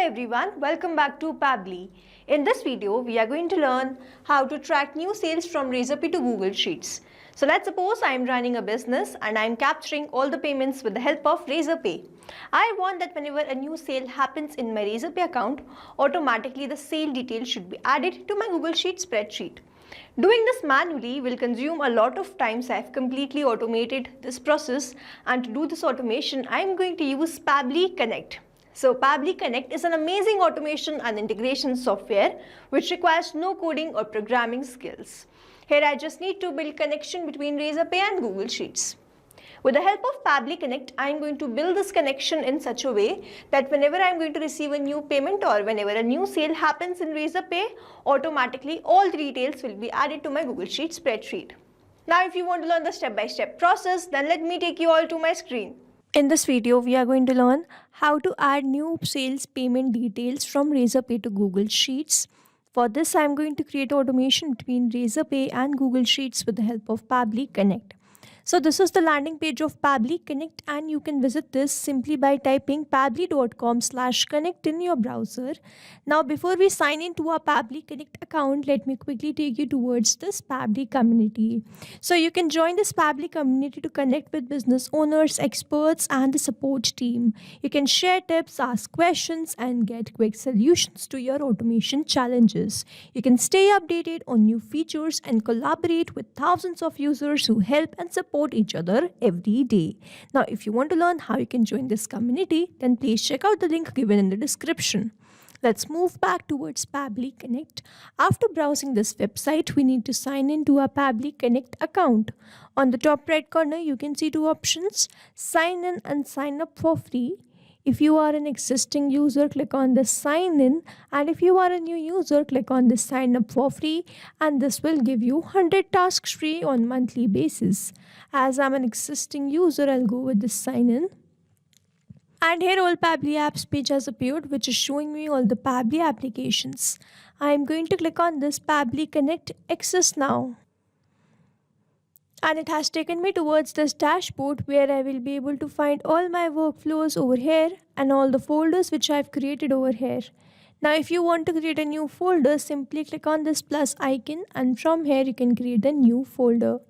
everyone, welcome back to Pabbly. In this video, we are going to learn how to track new sales from Razorpay to Google Sheets. So let's suppose I am running a business and I am capturing all the payments with the help of Razorpay. I want that whenever a new sale happens in my Razorpay account, automatically the sale details should be added to my Google Sheet spreadsheet. Doing this manually will consume a lot of time, so I have completely automated this process, and to do this automation, I am going to use Pabbly Connect. So Pabbly Connect is an amazing automation and integration software which requires no coding or programming skills. Here I just need to build connection between Razorpay and Google Sheets. With the help of Pabbly Connect, I am going to build this connection in such a way that whenever I am going to receive a new payment or whenever a new sale happens in Razorpay, automatically all the details will be added to my Google Sheet spreadsheet. Now if you want to learn the step-by-step process, then let me take you all to my screen. In this video, we are going to learn how to add new sales payment details from Razorpay to Google Sheets. For this, I am going to create automation between Razorpay and Google Sheets with the help of Pabbly Connect. So this is the landing page of Pabbly Connect, and you can visit this simply by typing pabbly.com/connect in your browser. Now before we sign into our Pabbly Connect account, let me quickly take you towards this Pabbly community. So you can join this Pabbly community to connect with business owners, experts and the support team. You can share tips, ask questions and get quick solutions to your automation challenges. You can stay updated on new features and collaborate with thousands of users who help and support each other every day. Now, if you want to learn how you can join this community, then please check out the link given in the description. Let's move back towards Pabbly Connect. After browsing this website, we need to sign in to our Pabbly Connect account. On the top right corner, you can see two options: sign in and sign up for free. If you are an existing user, click on the sign in, and if you are a new user, click on the sign up for free, and this will give you 100 tasks free on monthly basis. As I'm an existing user, I'll go with the sign in. And here all Pabbly apps page has appeared, which is showing me all the Pabbly applications. I'm going to click on this Pabbly Connect Access Now. And it has taken me towards this dashboard where I will be able to find all my workflows over here and all the folders which I've created over here. Now if you want to create a new folder, simply click on this plus icon, and from here you can create a new folder.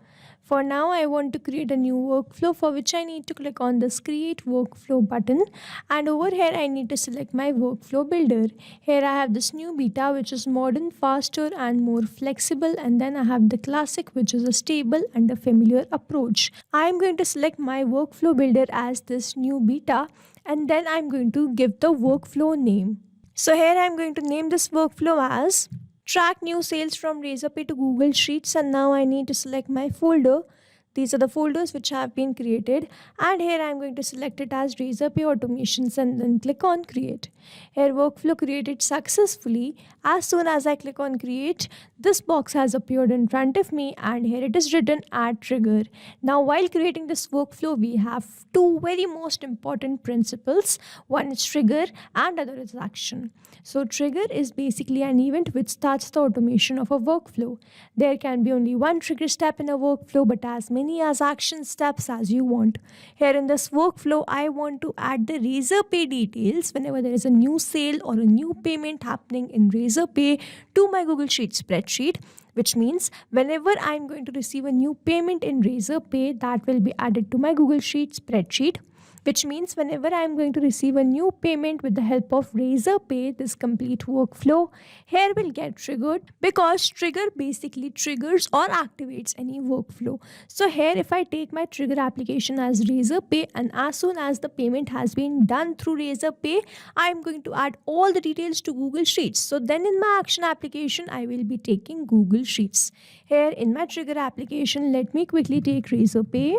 For now, I want to create a new workflow, for which I need to click on this create workflow button, and over here I need to select my workflow builder. Here I have this new beta, which is modern, faster and more flexible, and then I have the classic, which is a stable and a familiar approach. I am going to select my workflow builder as this new beta, and then I'm going to give the workflow name. So here I'm going to name this workflow as track new sales from Razorpay to Google Sheets, and now I need to select my folder. These are the folders which have been created, and here I am going to select it as Razorpay Automations and then click on Create. Here workflow created successfully. As soon as I click on Create, this box has appeared in front of me, and here it is written Add Trigger. Now while creating this workflow, we have two very most important principles. One is trigger and other is action. So trigger is basically an event which starts the automation of a workflow. There can be only one trigger step in a workflow, but as many as action steps as you want. Here in this workflow, I want to add the Razorpay details whenever there is a new sale or a new payment happening in Razorpay to my Google Sheet spreadsheet, which means whenever I'm going to receive a new payment in Razorpay, that will be added to my Google Sheet spreadsheet. Which means whenever I am going to receive a new payment with the help of Razorpay, this complete workflow here will get triggered, because trigger basically triggers or activates any workflow. So here if I take my trigger application as Razorpay, and as soon as the payment has been done through Razorpay, I am going to add all the details to Google Sheets. So then in my action application, I will be taking Google Sheets. Here in my trigger application, let me quickly take Razorpay.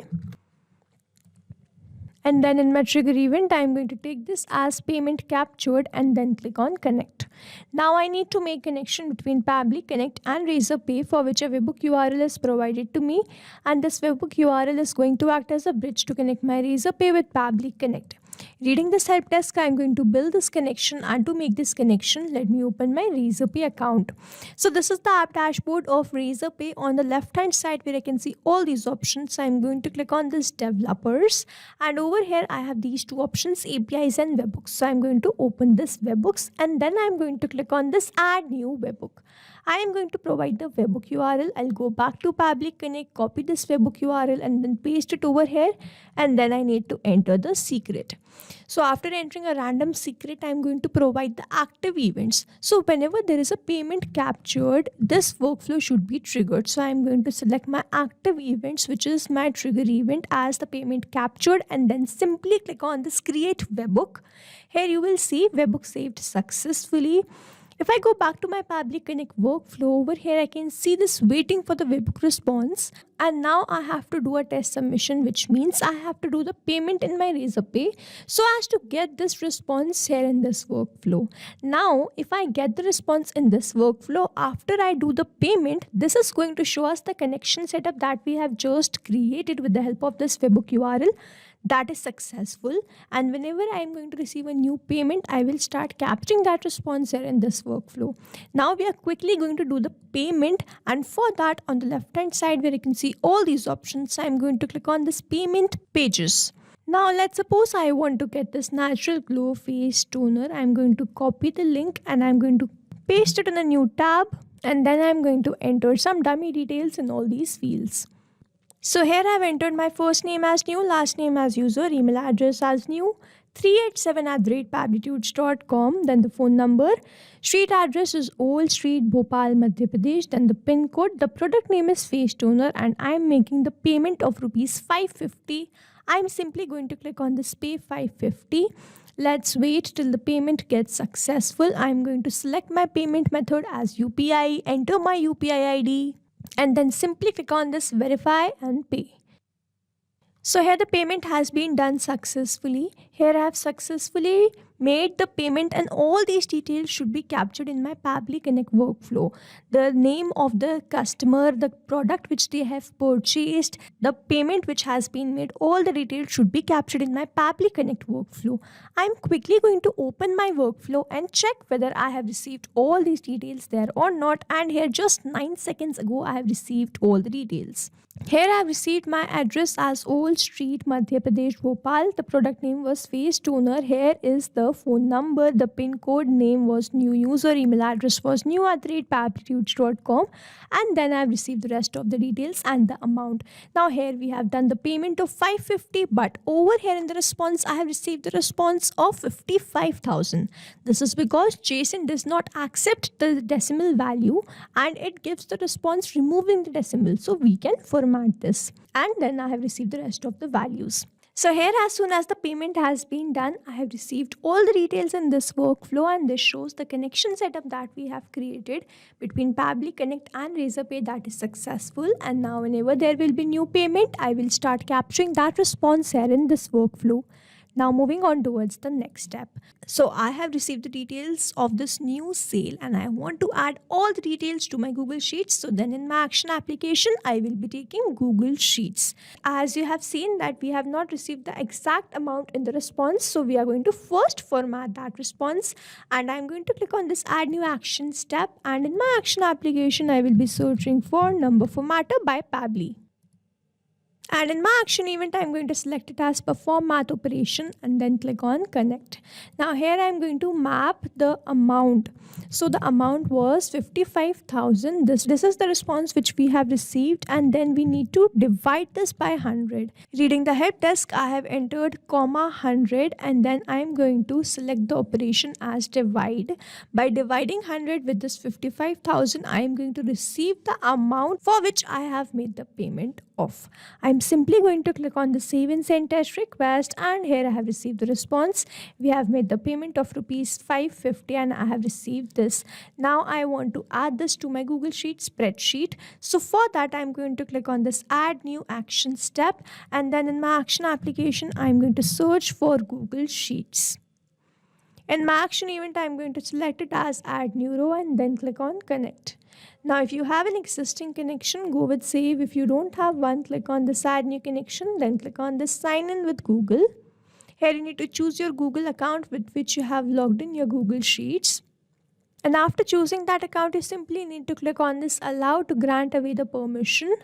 And then in my trigger event, I am going to take this as payment captured and then click on connect. Now I need to make connection between Pabbly Connect and Razorpay, for which a webhook URL is provided to me, and this webhook URL is going to act as a bridge to connect my Razorpay with Pabbly Connect. Reading this help desk, I'm going to build this connection, and to make this connection, let me open my Razorpay account. So this is the app dashboard of Razorpay. On the left hand side where I can see all these options, I'm going to click on this developers, and over here I have these two options, APIs and webhooks. So I'm going to open this webhooks, and then I'm going to click on this add new webhook. I am going to provide the webhook URL. I'll go back to Pabbly Connect, copy this webhook URL and then paste it over here, and then I need to enter the secret. So after entering a random secret, I'm going to provide the active events. So whenever there is a payment captured, this workflow should be triggered. So I'm going to select my active events, which is my trigger event as the payment captured, and then simply click on this create webhook. Here you will see webhook saved successfully. If I go back to my Pabbly Connect workflow, over here I can see this waiting for the webhook response, and now I have to do a test submission, which means I have to do the payment in my Razorpay so as to get this response here in this workflow. Now if I get the response in this workflow after I do the payment, this is going to show us the connection setup that we have just created with the help of this webhook URL. That is successful, and whenever I am going to receive a new payment, I will start capturing that response here in this workflow. Now we are quickly going to do the payment, and for that on the left hand side where you can see all these options, I am going to click on this payment pages. Now let's suppose I want to get this natural glow face toner. I am going to copy the link and I am going to paste it in a new tab, and then I am going to enter some dummy details in all these fields. So here I have entered my first name as new, last name as user, email address as new, 387@pabblytudes.com, then the phone number, street address is Old Street, Bhopal, Madhya Pradesh, then the pin code, the product name is face toner, and I am making the payment of rupees 550. I am simply going to click on this pay 550. Let's wait till the payment gets successful. I am going to select my payment method as UPI, enter my UPI ID, and then simply click on this verify and pay. So here the payment has been done successfully. Here I have successfully made the payment, and all these details should be captured in my Pabbly Connect workflow. The name of the customer, the product which they have purchased, the payment which has been made, all the details should be captured in my Pabbly Connect workflow. I'm quickly going to open my workflow and check whether I have received all these details there or not, and here just 9 seconds ago I have received all the details. Here I have received my address as Old Street, Madhya Pradesh, Bhopal. The product name was face toner. Here is the phone number. The pin code name was new user. Email address was new@pabblytudes.com. And then I have received the rest of the details and the amount. Now here we have done the payment of 550, but over here in the response, I have received the response of 55,000. This is because JSON does not accept the decimal value, and it gives the response removing the decimal. So we can format this, and then I have received the rest of the values. So here, as soon as the payment has been done, I have received all the details in this workflow, and this shows the connection setup that we have created between Pabbly Connect and Razorpay that is successful. And now whenever there will be new payment, I will start capturing that response here in this workflow. Now moving on towards the next step. So I have received the details of this new sale, and I want to add all the details to my Google Sheets. So then in my action application, I will be taking Google Sheets. As you have seen that we have not received the exact amount in the response, so we are going to first format that response, and I'm going to click on this add new action step, and in my action application, I will be searching for number formatter by Pabbly. And in my action event, I'm going to select it as perform math operation and then click on connect. Now here I'm going to map the amount. So the amount was 55,000. This is the response which we have received, and then we need to divide this by 100. Reading the help desk, I have entered comma 100, and then I'm going to select the operation as divide. By dividing 100 with this 55,000, I am going to receive the amount for which I have made the payment of. I'm simply going to click on the save and send test request, and here I have received the response. We have made the payment of rupees 550 and I have received this. Now I want to add this to my Google Sheet spreadsheet. So for that, I'm going to click on this add new action step, and then in my action application, I'm going to search for Google Sheets. In my action event, I'm going to select it as add new row and then click on connect. Now, if you have an existing connection, go with save. If you don't have one, click on this add new connection, then click on this sign in with Google. Here you need to choose your Google account with which you have logged in your Google Sheets. And after choosing that account, you simply need to click on this allow to grant away the permission.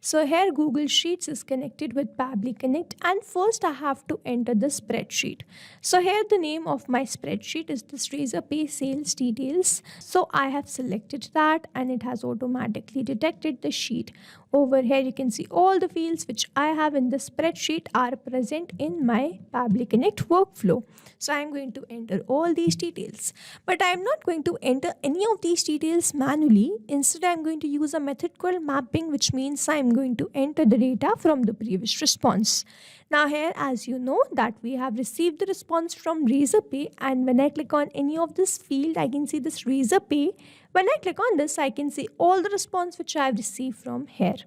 So here Google Sheets is connected with Pabbly Connect, and first I have to enter the spreadsheet. So here the name of my spreadsheet is this Razorpay sales details. So I have selected that and it has automatically detected the sheet. Over here you can see all the fields which I have in the spreadsheet are present in my Pabbly Connect workflow. So I am going to enter all these details. But I am not going to enter any of these details manually. Instead, I am going to use a method called mapping, which means I am going to enter the data from the previous response. Now here, as you know, that we have received the response from Razorpay, and when I click on any of this field, I can see this Razorpay. When I click on this, I can see all the response which I have received from here.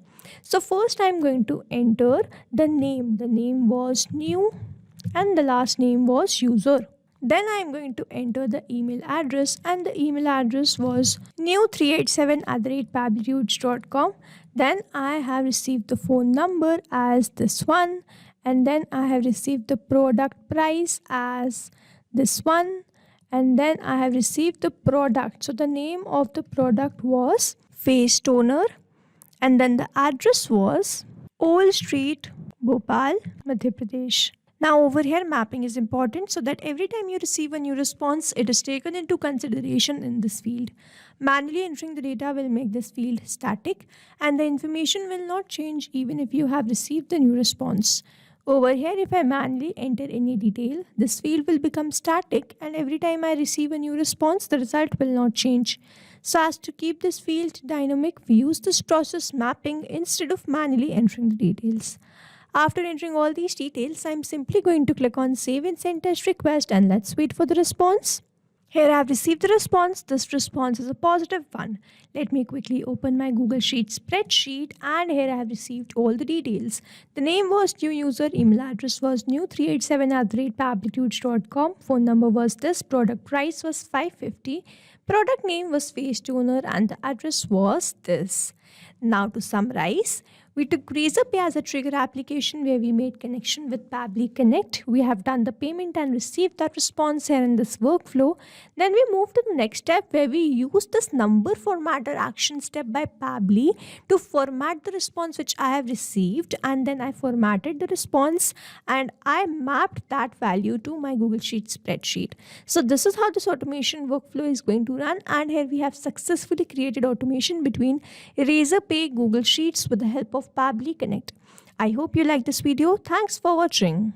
So first, I am going to enter the name. The name was new and the last name was user. Then I am going to enter the email address, and the email address was new387@pabblytudes.com. Then I have received the phone number as this one, and then I have received the product price as this one, and then I have received the product. So the name of the product was face toner, and then the address was Old Street, Bhopal, Madhya Pradesh. Now over here mapping is important so that every time you receive a new response, it is taken into consideration in this field. Manually entering the data will make this field static, and the information will not change even if you have received the new response. Over here, if I manually enter any detail, this field will become static, and every time I receive a new response, the result will not change. So as to keep this field dynamic, we use this process mapping instead of manually entering the details. After entering all these details, I'm simply going to click on Save and Send Test Request, and let's wait for the response. Here I have received the response. This response is a positive one. Let me quickly open my Google Sheets spreadsheet, and here I have received all the details. The name was new user, email address was new387@pabblytudes.com, phone number was this, product price was $550, product name was face toner, and the address was this. Now to summarize, we took Razorpay as a trigger application where we made connection with Pabbly Connect. We have done the payment and received that response here in this workflow. Then we moved to the next step where we use this number formatter action step by Pabbly to format the response which I have received, and then I formatted the response and I mapped that value to my Google Sheets spreadsheet. So this is how this automation workflow is going to run, and here we have successfully created automation between Razorpay, Google Sheets with the help of Pabbly Connect. I hope you like this video. Thanks for watching.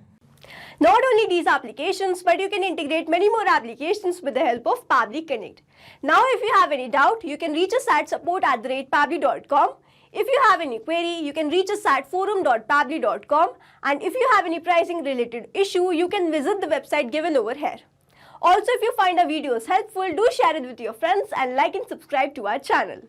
Not only these applications, but you can integrate many more applications with the help of Pabbly Connect. Now, if you have any doubt, you can reach us at support@pabbly.com. If you have any query, you can reach us at forum.pabbly.com. And if you have any pricing related issue, you can visit the website given over here. Also, if you find our videos helpful, do share it with your friends and like and subscribe to our channel.